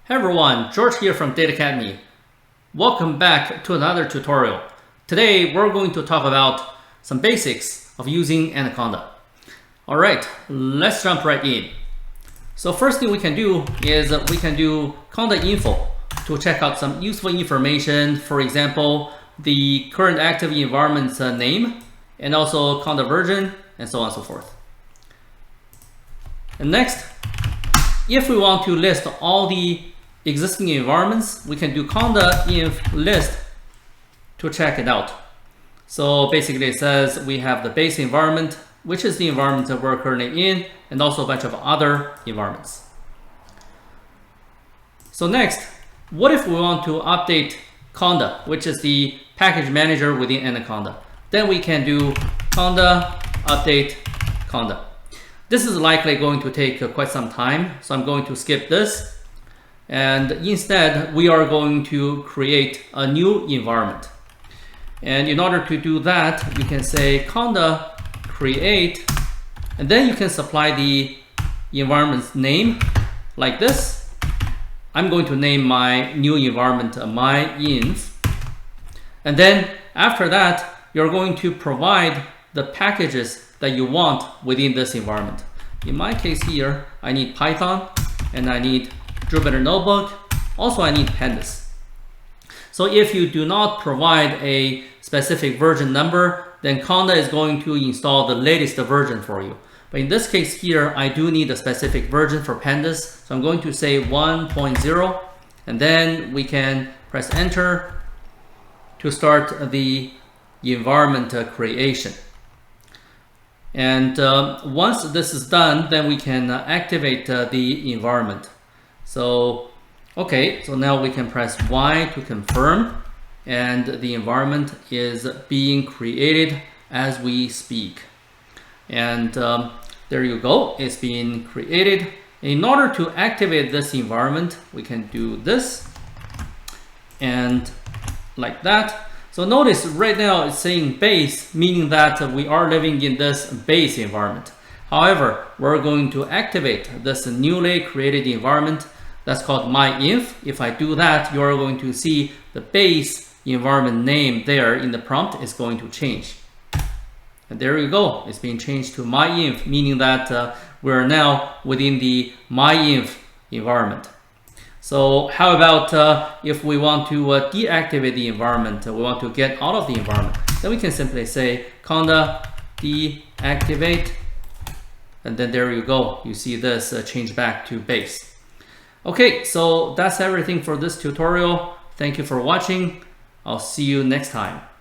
Hey everyone, George here from Data Academy. Welcome back to another tutorial. Today we're going to talk about some basics of using Anaconda. Alright, let's jump right in. So first thing we can do is we can do conda info to check out some useful information. For example, the current active environment's name and also conda version and so on and so forth. And next, if we want to list all the existing environments, we can do conda inf list to check it out. So basically it says we have the base environment, which is the environment that we're currently in, and also a bunch of other environments. So next, what if we want to update conda, which is the package manager within Anaconda? Then we can do conda update conda. This is likely going to take quite some time, so I'm going to skip this. And instead, we are going to create a new environment. And in order to do that, you can say conda create, and then you can supply the environment's name like this. I'm going to name my new environment my inf. And then after that, you're going to provide the packages that you want within this environment. In my case here, I need Python and I need Jupyter Notebook. Also, I need pandas. So if you do not provide a specific version number, then conda is going to install the latest version for you. But in this case here, I do need a specific version for pandas. So I'm going to say 1.0, and then we can press enter to start the environment creation. And once this is done, then we can activate the environment. So, okay, so now we can press Y to confirm, and the environment is being created as we speak. And there you go, it's being created. In order to activate this environment, we can do this and like that. So notice right now it's saying base, meaning that we are living in this base environment. However, we're going to activate this newly created environment that's called myinf. If I do that, you're going to see the base environment name there in the prompt is going to change. And there you go, it's being changed to myinf, meaning that we're now within the myinf environment. So how about if we want to deactivate the environment, we want to get out of the environment, then we can simply say conda deactivate, and then there you go, you see this change back to base. Okay, so that's everything for this tutorial. Thank you for watching. I'll see you next time.